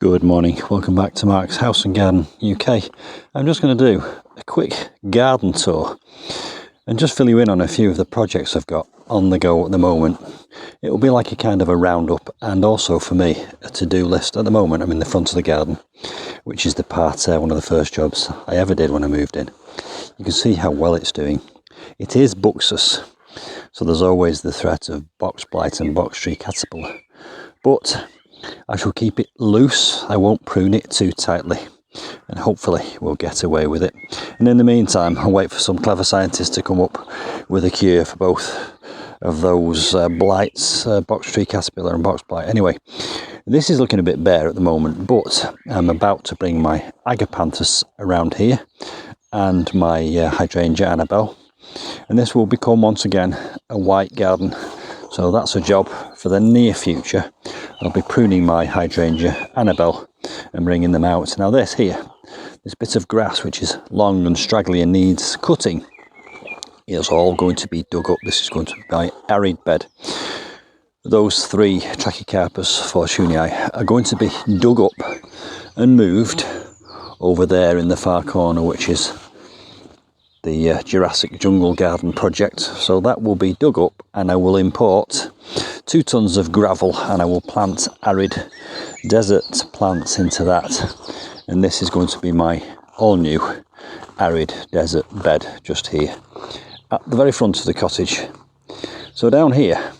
Good morning, welcome back to Mark's House and Garden UK. I'm just going to do a quick garden tour and just fill you in on a few of the projects I've got on the go at the moment. It will be like a kind of a roundup and also for me a to-do list. At the moment I'm in the front of the garden, which is the Parterre, one of the first jobs I ever did when I moved in. You can see how well it's doing. It is buxus, so there's always the threat of box blight and box tree caterpillar, but I shall keep it loose. I won't prune it too tightly and hopefully we'll get away with it. And in the meantime, I'll wait for some clever scientists to come up with a cure for both of those blights, box tree caterpillar and box blight. Anyway, this is looking a bit bare at the moment, but I'm about to bring my agapanthus around here and my hydrangea Annabelle, and this will become once again a white garden. So that's a job for the near future. I'll be pruning my hydrangea Annabelle and bringing them out. Now this here, this bit of grass which is long and straggly and needs cutting, is all going to be dug up. This is going to be my arid bed. Those three Trachycarpus fortunei are going to be dug up and moved over there in the far corner, which is the Jurassic Jungle Garden project. So that will be dug up and I will import 2 tons of gravel and I will plant arid desert plants into that. And this is going to be my all new arid desert bed just here at the very front of the cottage. So down here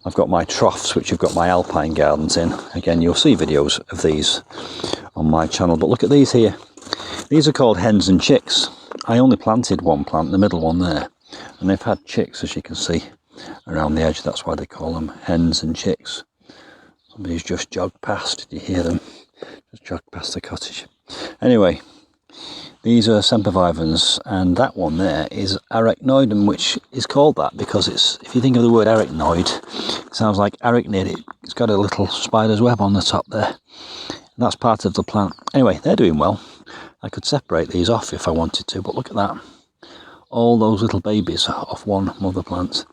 I've got my troughs which have got my alpine gardens in. Again, you'll see videos of these on my channel, but look at these here. These are called hens and chicks. I only planted one plant, the middle one there, and they've had chicks, as you can see, around the edge. That's why they call them hens and chicks. Somebody's just jogged past. Did you hear them? Just jogged past the cottage. Anyway, these are sempervivans, and that one there is arachnoidum, which is called that because it's, if you think of the word arachnoid, it sounds like arachnid. It's got a little spider's web on the top there. That's part of the plant. Anyway, they're doing well. I could separate these off if I wanted to, but look at that. All those little babies off one mother plant.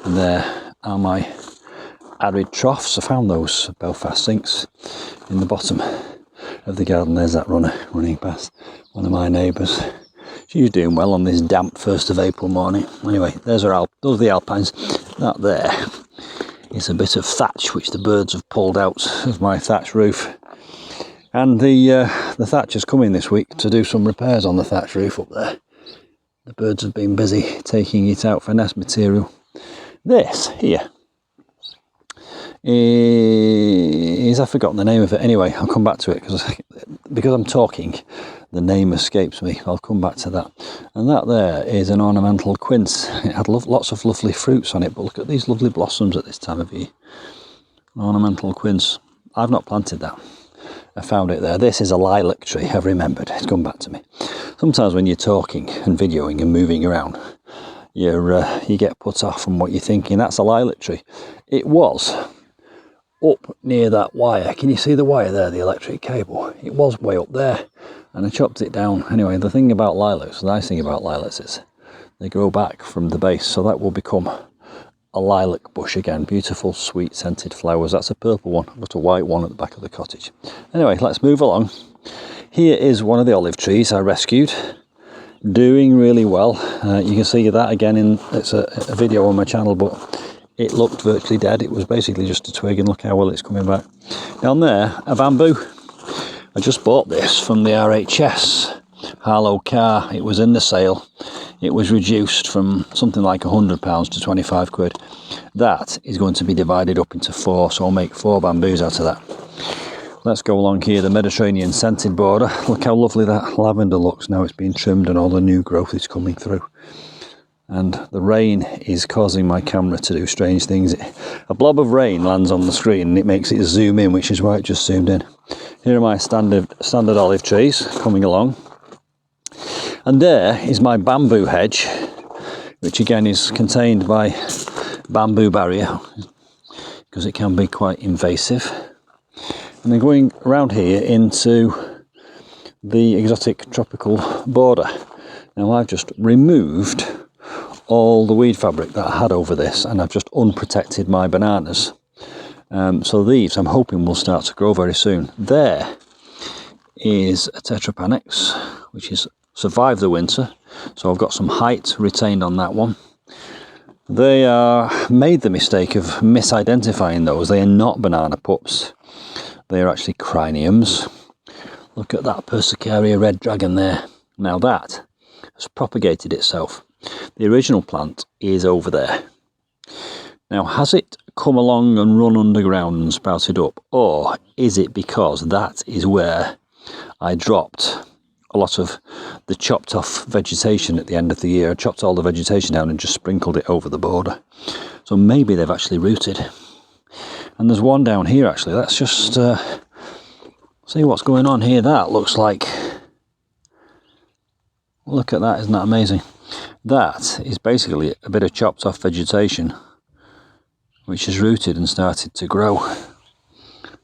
And there are my arid troughs. I found those Belfast sinks in the bottom of the garden. There's that runner running past, one of my neighbours. She's doing well on this damp 1st of April morning. Anyway, those are the alpines. That there is a bit of thatch which the birds have pulled out of my thatch roof. And the thatcher's coming this week to do some repairs on the thatch roof up there. The birds have been busy taking it out for nest material. This here is, I've forgotten the name of it. Anyway, I'll come back to it because I'm talking, the name escapes me. I'll come back to that. And that there is an ornamental quince. It had lots of lovely fruits on it, but look at these lovely blossoms at this time of year. An ornamental quince.'t I've planted that. I found it there. This is a lilac tree, I've remembered. It's come back to me. Sometimes when you're talking and videoing and moving around, you get put off from what you're thinking. That's a lilac tree. It was up near that wire. Can you see the wire there, the electric cable? It was way up there and I chopped it down. Anyway, the thing about lilacs, the nice thing about lilacs is they grow back from the base, so that will become a lilac bush again. Beautiful sweet scented flowers. That's a purple one. I've got a white one at the back of the cottage. Anyway, let's move along. Here is one of the olive trees I rescued, doing really well. You can see that again in it's a video on my channel, but it looked virtually dead. It was basically just a twig, and look how well it's coming back. Down there, a bamboo. I just bought this from the RHS Harlow car. It was in the sale. It was reduced from something like £100 to 25 quid. That is going to be divided up into 4, so I'll make 4 bamboos out of that. Let's go along here, the Mediterranean scented border. Look how lovely that lavender looks now it's been trimmed and all the new growth is coming through. And the rain is causing my camera to do strange things. A blob of rain lands on the screen and it makes it zoom in, which is why it just zoomed in. Here are my standard olive trees coming along. And there is my bamboo hedge, which again is contained by bamboo barrier because it can be quite invasive. And then going around here into the exotic tropical border. Now I've just removed all the weed fabric that I had over this and I've just unprotected my bananas. So these I'm hoping will start to grow very soon. There is a tetrapanax, which has survived the winter, so I've got some height retained on that one. They made the mistake of misidentifying those. They are not banana pups, they are actually criniums. Look at that Persicaria red dragon there. Now that has propagated itself. The original plant is over there. Now, has it come along and run underground and sprouted up, or is it because that is where I dropped a lot of the chopped off vegetation at the end of the year? I chopped all the vegetation down and just sprinkled it over the border. So maybe they've actually rooted. And there's one down here actually. Let's just see what's going on here. That looks like, look at that, isn't that amazing? That is basically a bit of chopped off vegetation which has rooted and started to grow.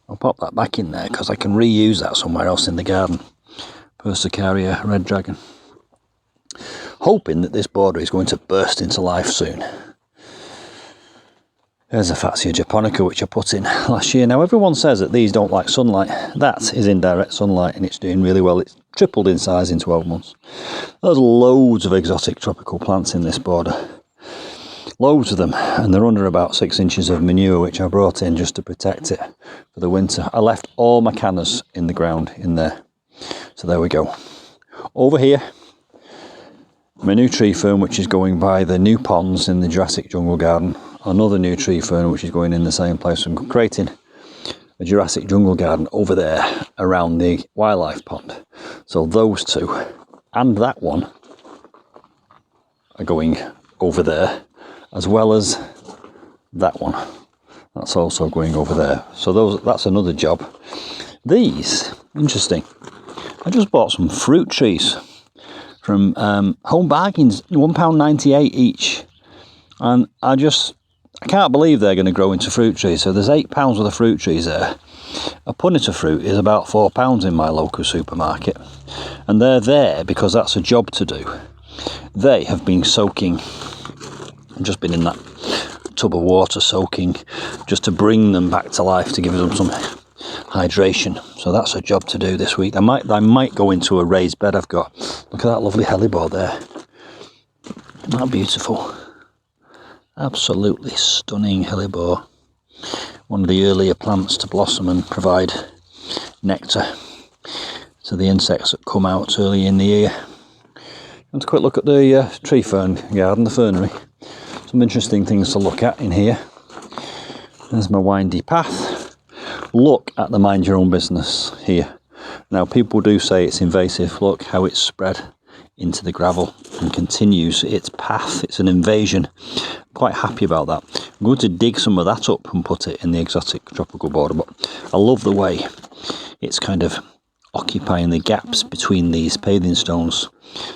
I'll pop that back in there because I can reuse that somewhere else in the garden. Persicaria red dragon. Hoping that this border is going to burst into life soon. There's a Fatsia japonica which I put in last year. Now everyone says that these don't like sunlight. That is indirect sunlight and it's doing really well. It's tripled in size in 12 months. There's loads of exotic tropical plants in this border. Loads of them, and they're under about 6 inches of manure which I brought in just to protect it for the winter. I left all my cannas in the ground in there. So there we go. Over here, my new tree fern which is going by the new ponds in the Jurassic Jungle Garden. Another new tree fern which is going in the same place. I'm creating a Jurassic Jungle Garden over there around the wildlife pond. So those two and that one are going over there, as well as that one. That's also going over there. So that's another job. These, interesting. I just bought some fruit trees from Home Bargains, £1.98 each. And I can't believe they're going to grow into fruit trees. So there's £8 worth of fruit trees there. A punnet of fruit is about £4 in my local supermarket. And they're there because that's a job to do. They have been soaking, I've just been in that tub of water soaking, just to bring them back to life, to give them some hydration. So that's a job to do this week. I might go into a raised bed I've got. Look at that lovely hellebore there. Isn't that beautiful? Absolutely stunning hellebore. One of the earlier plants to blossom and provide nectar to the insects that come out early in the year. Let's quick look at the tree fern garden, the fernery. Some interesting things to look at in here. There's my windy path. Look at the mind your own business here. Now people do say it's invasive. Look how it's spread into the gravel and continues its path. It's an invasion. Quite happy about that. I'm going to dig some of that up and put it in the exotic tropical border, but I love the way it's kind of occupying the gaps between these paving stones,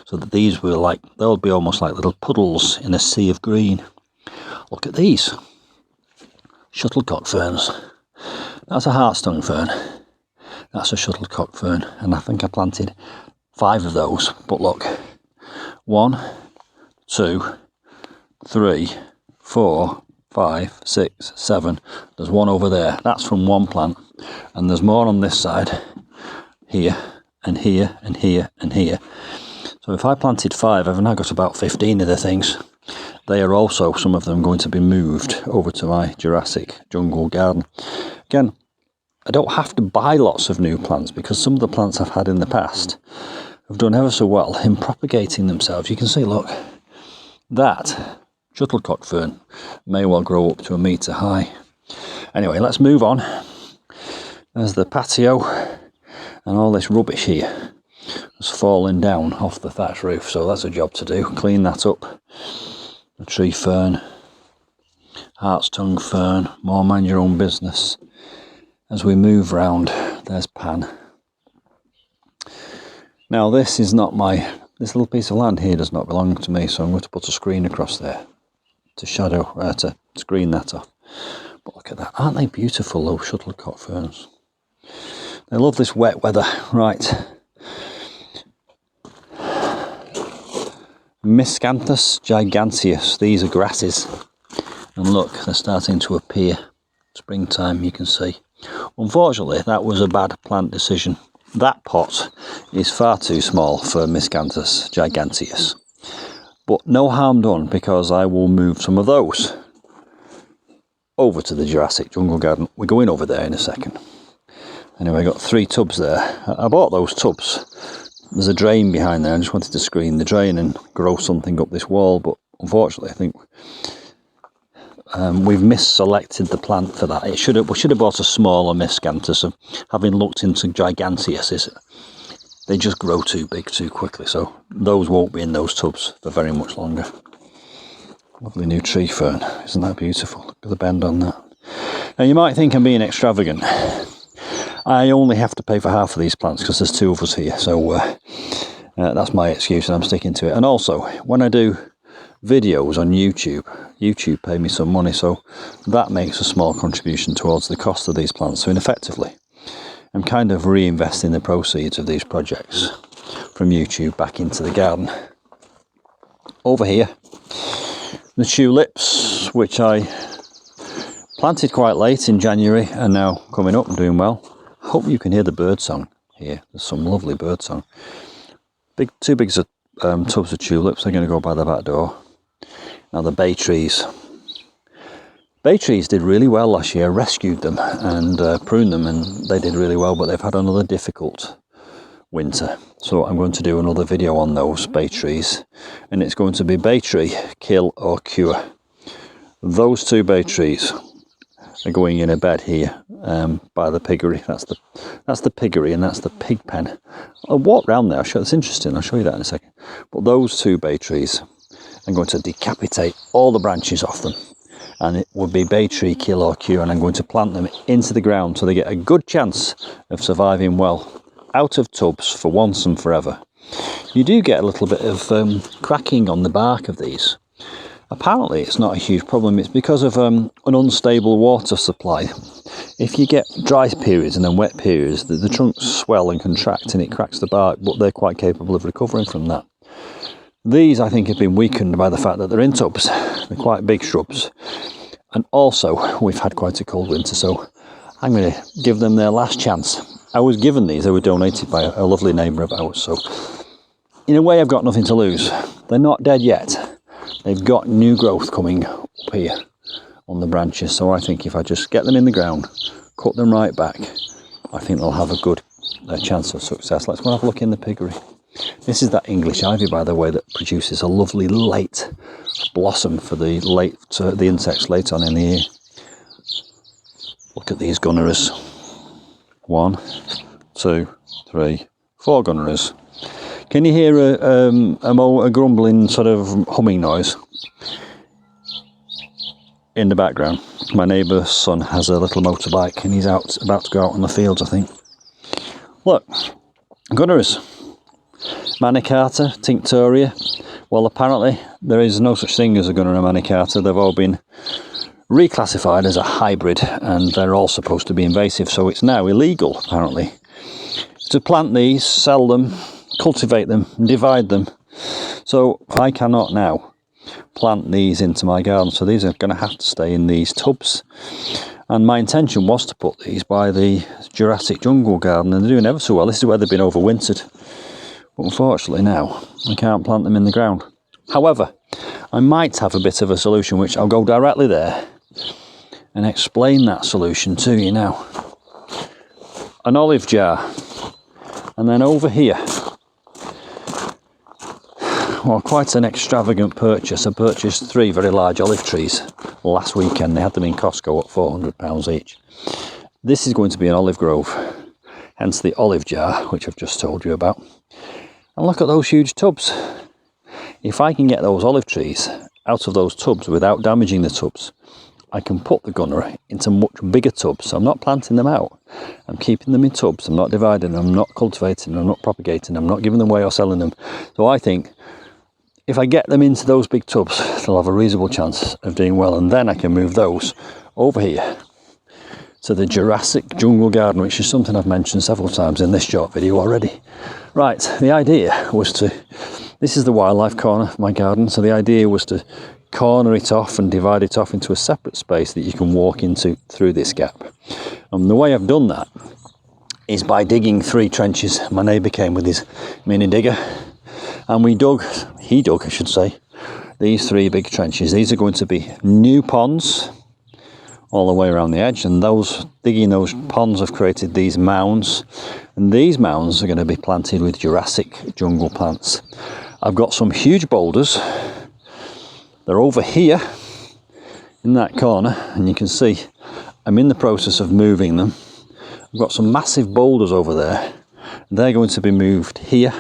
so that these were like, they'll be almost like little puddles in a sea of green. Look at these shuttlecock ferns. That's a heartstongue fern. That's a shuttlecock fern, and I think I planted 5 of those. But look, 1, 2, 3, 4, 5, 6, 7. There's one over there. That's from one plant, and there's more on this side, here and here and here and here. So if I planted 5, I've now got about 15 of the things. They are also, some of them, going to be moved over to my Jurassic Jungle Garden. Again, I don't have to buy lots of new plants, because some of the plants I've had in the past have done ever so well in propagating themselves. You can see, look, that shuttlecock fern may well grow up to 1 metre high. Anyway, let's move on. There's the patio, and all this rubbish here has fallen down off the thatch roof, so that's a job to do. Clean that up. The tree fern, heartstongue fern, more mind your own business. As we move round, there's Pan. Now this is not this little piece of land here does not belong to me, so I'm going to put a screen across there to to screen that off. But look at that, aren't they beautiful, those shuttlecock ferns? They love this wet weather. Right. Miscanthus giganteus, these are grasses. And look, they're starting to appear springtime, you can see. Unfortunately, that was a bad plant decision. That pot is far too small for Miscanthus giganteus. But no harm done, because I will move some of those over to the Jurassic Jungle Garden. We're going over there in a second. Anyway, I got 3 tubs there. I bought those tubs. There's a drain behind there. I just wanted to screen the drain and grow something up this wall, but unfortunately I think we've misselected the plant for that. We should have bought a smaller Miscanthus. And having looked into giganteus, they just grow too big too quickly, so those won't be in those tubs for very much longer. Lovely new tree fern, isn't that beautiful? Look at the bend on that. Now you might think I'm being extravagant. I only have to pay for half of these plants because there's 2 of us here, so that's my excuse and I'm sticking to it. And also, when I do videos on YouTube pay me some money, so that makes a small contribution towards the cost of these plants. So effectively, I'm kind of reinvesting the proceeds of these projects from YouTube back into the garden. Over here, the tulips, which I planted quite late in January, are now coming up and doing well. I hope you can hear the bird song here. There's some lovely bird song. 2 big tubs of tulips. They're going to go by the back door. Now the bay trees. Bay trees did really well last year. I rescued them and pruned them, and they did really well, but they've had another difficult winter. So I'm going to do another video on those bay trees, and it's going to be bay tree kill or cure. Those 2 bay trees are going in a bed here by the piggery. That's the piggery, and that's the pig pen. I'll walk round there. It's interesting. I'll show you that in a second. But those 2 bay trees, I'm going to decapitate all the branches off them, and it would be bay tree kill or cure, and I'm going to plant them into the ground so they get a good chance of surviving well out of tubs for once and forever. You do get a little bit of cracking on the bark of these. Apparently it's not a huge problem. It's because of an unstable water supply. If you get dry periods and then wet periods, the trunks swell and contract and it cracks the bark, but they're quite capable of recovering from that. These, I think, have been weakened by the fact that they're in tubs. They're quite big shrubs. And also, we've had quite a cold winter, so I'm going to give them their last chance. I was given these. They were donated by a lovely neighbour of ours, so in a way I've got nothing to lose. They're not dead yet. They've got new growth coming up here on the branches, so I think if I just get them in the ground, cut them right back, I think they'll have a good chance of success. Let's go and have a look in the piggery. This is that English ivy, by the way, that produces a lovely late blossom for the insects late on in the year. Look at these Gunneras. 1, 2, 3, 4 Gunneras. Can you hear a grumbling sort of humming noise in the background? My neighbour's son has a little motorbike and he's about to go out on the fields, I think. Look, Gunneras. Manicata, Tinctoria. Well, apparently there is no such thing as a Gunnera manicata. They've all been reclassified as a hybrid, and they're all supposed to be invasive, so it's now illegal, apparently, to plant these, sell them, cultivate them, divide them. So I cannot now plant these into my garden, so these are going to have to stay in these tubs. And my intention was to put these by the Jurassic Jungle Garden, and they're doing ever so well. This is where they've been overwintered. But unfortunately now, I can't plant them in the ground. However, I might have a bit of a solution, which I'll go directly there and explain that solution to you now. An olive jar. And then over here, well, quite an extravagant purchase. I purchased 3 very large olive trees last weekend. They had them in Costco at £400 each. This is going to be an olive grove, hence the olive jar, which I've just told you about. And look at those huge tubs. If I can get those olive trees out of those tubs without damaging the tubs, I can put the Gunnera into much bigger tubs. So I'm not planting them out. I'm keeping them in tubs. I'm not dividing them. I'm not cultivating them. I'm not propagating them. I'm not giving them away or selling them. So I think if I get them into those big tubs, they'll have a reasonable chance of doing well. And then I can move those over here to the Jurassic Jungle Garden, which is something I've mentioned several times in this short video already. Right, the idea was to, this is the wildlife corner of my garden, so the idea was to corner it off and divide it off into a separate space that you can walk into through this gap. And the way I've done that is by digging 3 trenches. My neighbour came with his mini digger and he dug, I should say, these 3 big trenches. These are going to be new ponds all the way around the edge, and digging those ponds have created these mounds, and these mounds are going to be planted with Jurassic jungle plants. I've got some huge boulders. They're over here in that corner, and you can see I'm in the process of moving them. I've got some massive boulders over there. They're going to be moved here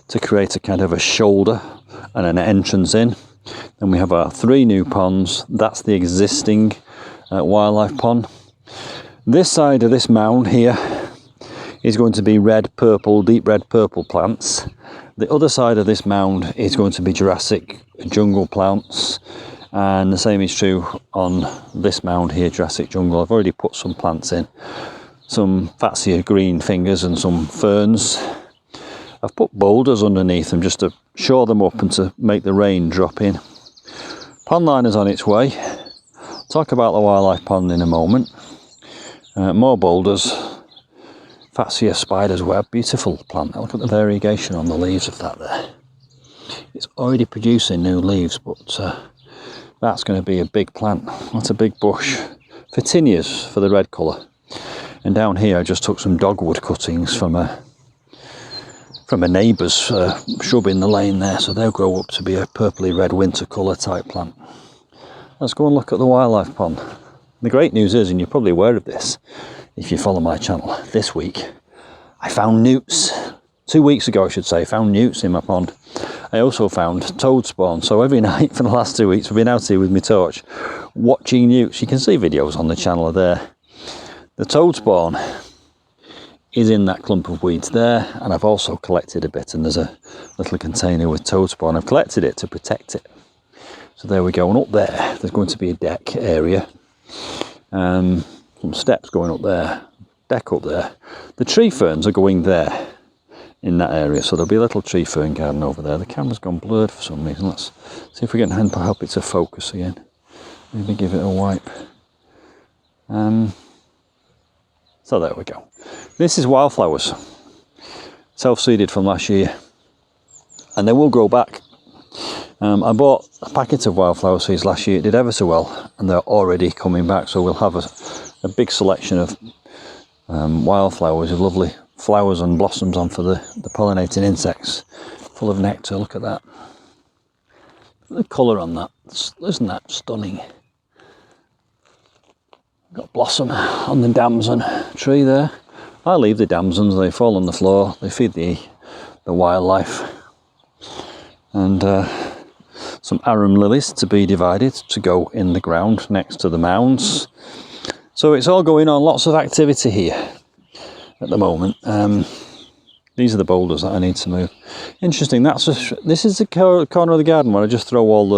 to create a kind of a shoulder and an entrance in. Then we have our 3 new ponds. That's the existing wildlife pond. This side of this mound here is going to be deep red purple plants. The other side of this mound is going to be Jurassic jungle plants, and the same is true on this mound here, Jurassic jungle. I've already put some plants in, some fancier green fingers and some ferns. I've put boulders underneath them just to shore them up and to make the rain drop in. Pond liner's on its way. Talk about the wildlife pond in a moment. More boulders, fancier spider's web, beautiful plant. Look at the variegation on the leaves of that there. It's already producing new leaves, but that's going to be a big plant. That's a big bush. Photinias for the red colour. And down here I just took some dogwood cuttings from a neighbour's shrub in the lane there, so they'll grow up to be a purpley red winter colour type plant. Let's go and look at the wildlife pond. The great news is, and you're probably aware of this if you follow my channel, this week I found newts. 2 weeks ago I should say, found newts in my pond. I also found toad spawn, so every night for the last 2 weeks I've been out here with my torch watching newts. You can see videos on the channel there. The toad spawn is in that clump of weeds there, and I've also collected a bit, and there's a little container with toad spawn. I've collected it to protect it. So there we go, and up there's going to be a deck area. Some steps going up there, deck up there. The tree ferns are going there in that area, so there'll be a little tree fern garden over there. The camera's gone blurred for some reason. Let's see if we can help it to focus again. Maybe give it a wipe. So there we go. This is wildflowers, self-seeded from last year, and they will grow back. I bought a packet of wildflower seeds last year. It did ever so well, and they're already coming back, so we'll have a big selection of wildflowers with lovely flowers and blossoms on for the pollinating insects, full of nectar. Look at that. The colour on that, isn't that stunning? Got blossom on the damson tree there. I leave the damsons, they fall on the floor, they feed the wildlife. And some arum lilies to be divided to go in the ground next to the mounds. So it's all going on, lots of activity here at the moment. These are the boulders that I need to move. Interesting, this is the corner of the garden where I just throw all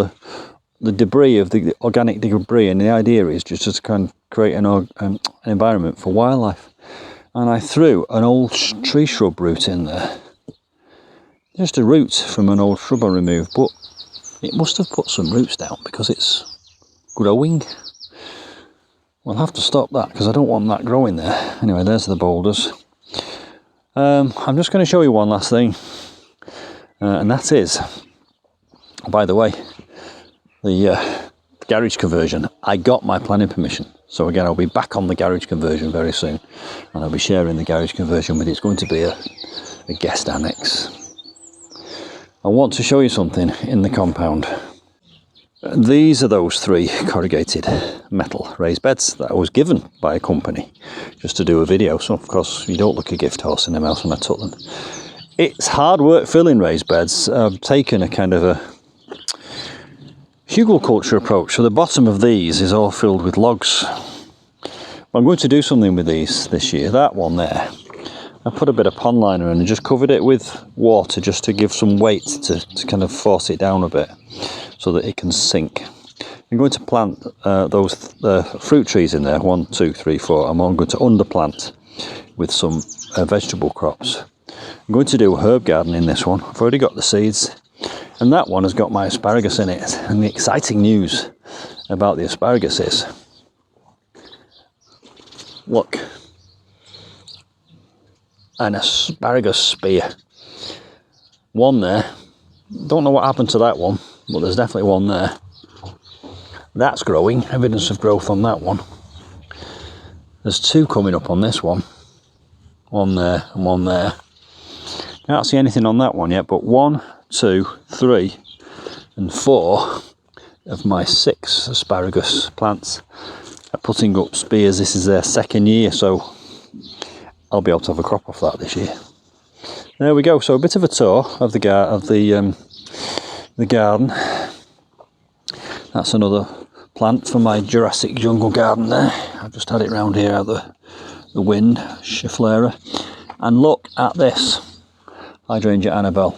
the debris of the organic debris, and the idea is just to kind of create an environment for wildlife. And I threw an old tree shrub root in there. Just a root from an old shrub I removed, but it must have put some roots down because it's growing. We'll have to stop that because I don't want that growing there. Anyway, there's the boulders. I'm just going to show you one last thing, and that is, by the way, the garage conversion. I got my planning permission, so again I'll be back on the garage conversion very soon, and I'll be sharing the garage conversion with you. It's going to be a guest annex. I want to show you something in the compound. These are those 3 corrugated metal raised beds that I was given by a company just to do a video. So of course you don't look a gift horse in the mouth when I took them. It's hard work filling raised beds. I've taken a kind of a Horticulture approach. So the bottom of these is all filled with logs. I'm going to do something with these this year. That one there, I put a bit of pond liner in and just covered it with water just to give some weight to kind of force it down a bit so that it can sink. I'm going to plant those fruit trees in there, 1, 2, 3, 4. I'm going to underplant with some vegetable crops. I'm going to do a herb garden in this one. I've already got the seeds. And that one has got my asparagus in it. And the exciting news about the asparagus is, look, an asparagus spear. One there. Don't know what happened to that one, but there's definitely one there. That's growing, evidence of growth on that one. There's two coming up on this one. One there and one there. Can't see anything on that one yet, but 1, 2, 3 and 4 of my 6 asparagus plants are putting up spears. This is their second year, so I'll be able to have a crop off that this year. There we go. So a bit of a tour of the garden. That's another plant from my Jurassic Jungle Garden there. I've just had it round here out the wind, Schiflera. And look at this, Hydrangea Annabelle.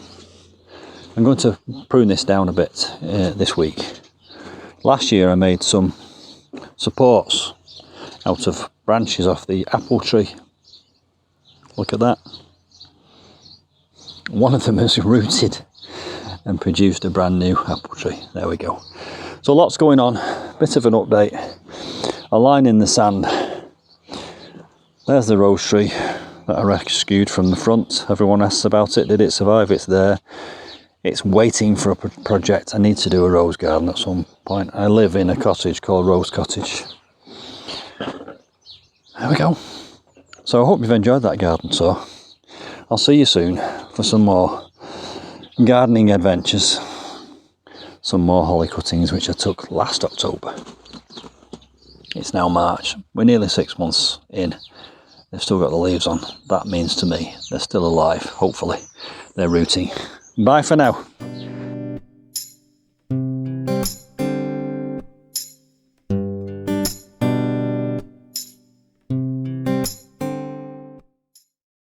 I'm going to prune this down a bit this week. Last year I made some supports out of branches off the apple tree. Look at that. One of them has rooted and produced a brand new apple tree. There we go. So lots going on, bit of an update. A line in the sand. There's the rose tree that I rescued from the front. Everyone asks about it. Did it survive? It's there. It's waiting for a project. I need to do a rose garden at some point. I live in a cottage called Rose Cottage. There we go. So I hope you've enjoyed that garden tour. I'll see you soon for some more gardening adventures. Some more holly cuttings which I took last October. It's now March. We're nearly 6 months in. They've still got the leaves on. That means to me they're still alive, hopefully. They're rooting. Bye for now.